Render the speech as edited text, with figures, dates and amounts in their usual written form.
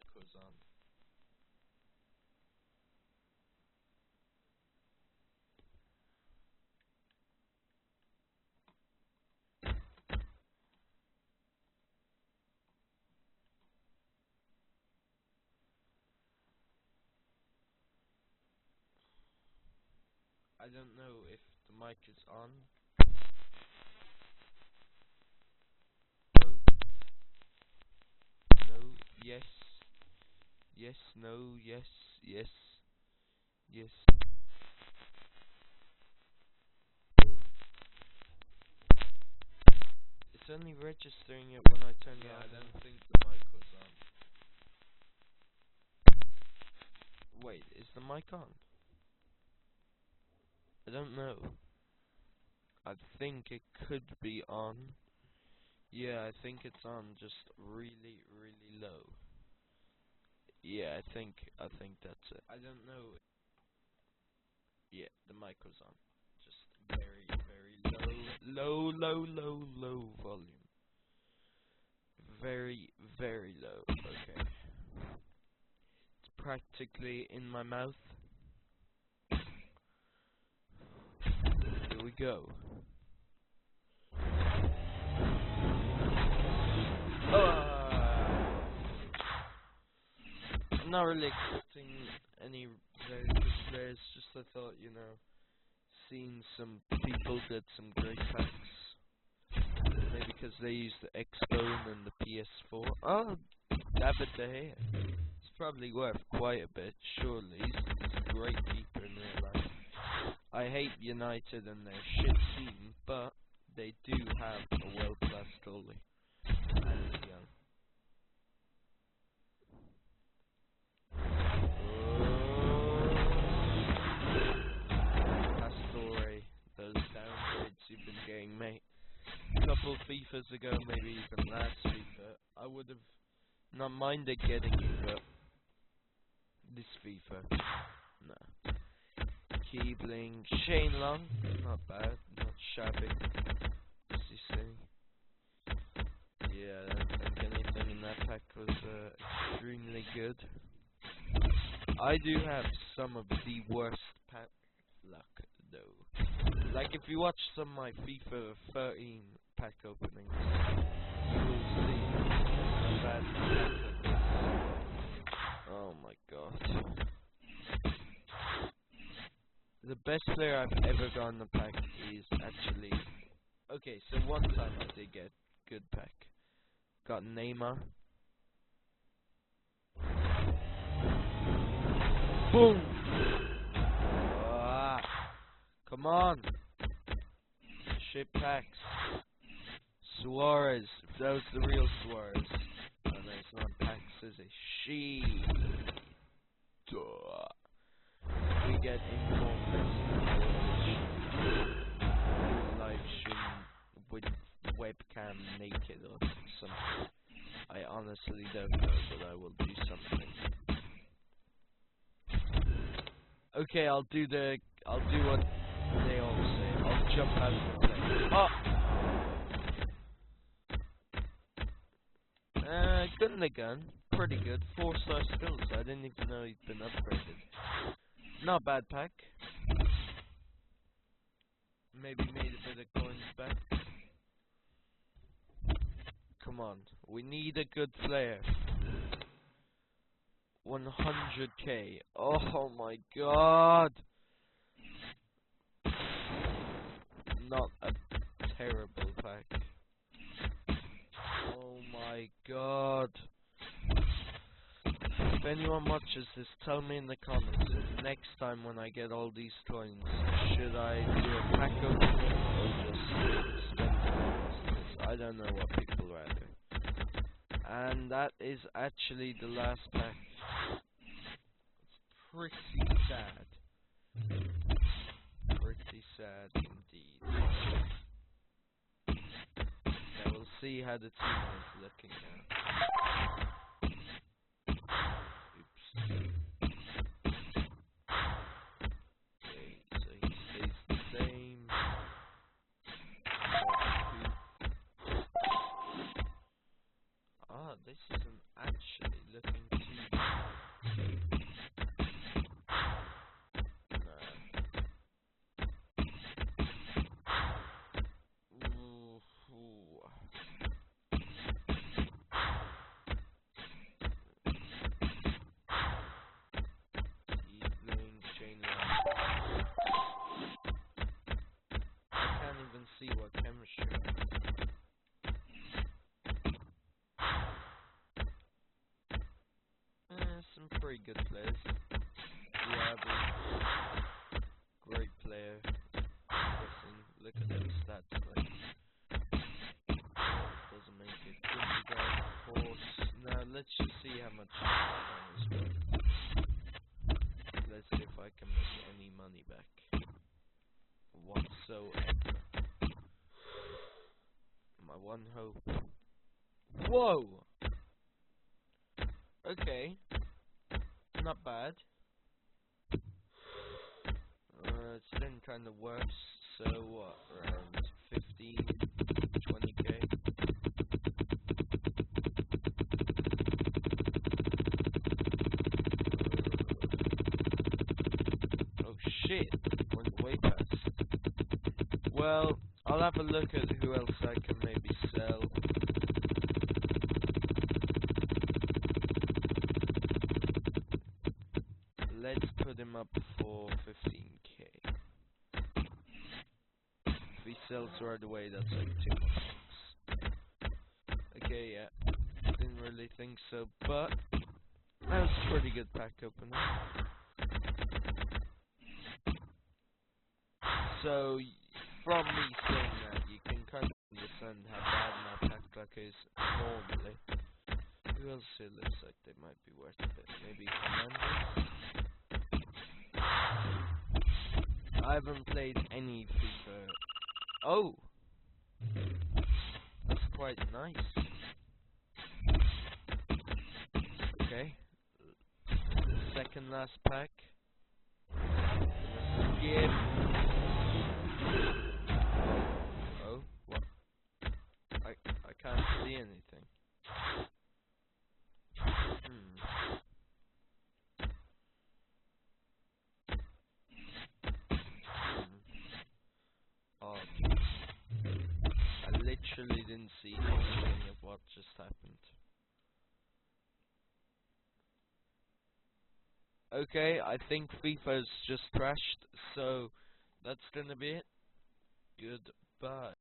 mic was on. I don't know if the mic is on. No, no, yes, yes, no, yes, yes, yes. It's only registering it when I turn it on. I don't think the mic was on. Wait, is the mic on? I don't know. I think it could be on. Yeah, I think it's on, just really, really low. Yeah, I think that's it. I don't know. Yeah, the mic was on. Just very, very low volume. Very, very low. Okay. It's practically in my mouth. Here we go. I'm not really expecting any very good players, just I thought, seeing some people did some great packs. Maybe because they used the Xbone and the PS4. Oh, David De Gea. It's probably worth quite a bit, surely. He's a great keeper in real life. I hate United and their shit team, but they do have a world-class goalie. And he's young. Pastore, those downgrades you've been getting, mate. A couple FIFAs ago, maybe even last FIFA, I would have not minded getting you, but this FIFA, no. Keebling, Shane Long, not bad, not shabby. What's he saying? Yeah, I don't think anything in that pack was extremely good. I do have some of the worst pack luck, though. Like, if you watch some of my FIFA 13 pack openings, you will see how bad my pack luck is. Oh my god. The best player I've ever got in the pack is actually... Okay, so one time I did get good pack. Got Neymar. Boom! Ah, come on! Shit packs. Suarez. If that was the real Suarez. Oh no, it's not packs, is it? She. We get informed live stream with webcam naked or something. I honestly don't know, but I will do something. Okay, I'll do what they all say. I'll jump out of the plane. Oh! Good in the gun. Pretty good. 4-star skills. I didn't even know he'd been upgraded. Not bad pack. Maybe made a bit of coins back. Come on. We need a good player. 100k. Oh my god. Not a terrible pack. Oh my god. If anyone watches this, tell me in the comments if next time when I get all these coins, should I do a pack opening or just spend the coins? I don't know what people rather. And that is actually the last pack. It's pretty sad. Pretty sad indeed. Now we'll see how the team is looking now. This isn't actually looking too look at those stats, but doesn't make it good to go, of course. Now let's just see how much time is worth. Let's see if I can make any money back whatsoever. My one hope. Whoa! Okay. Not bad. It's then kind of worse. So what? Around 15, 20k. Oh shit! Went way past. Well, I'll have a look at who else I can maybe sell. Let's put him up for 15k. If he sells right away, that's like 2 months. Okay, yeah. Didn't really think so, but that was a pretty good pack opener. So, from me saying that, you can kind of understand how bad my pack luck is normally. Who else here looks like they might be worth it? Maybe Commander? I haven't played any FIFA. Oh! That's quite nice. Okay. Second last pack. Skip. Oh, what? I can't see anything. Oh, I literally didn't see anything of what just happened. Okay, I think FIFA's just crashed, so that's gonna be it. Goodbye.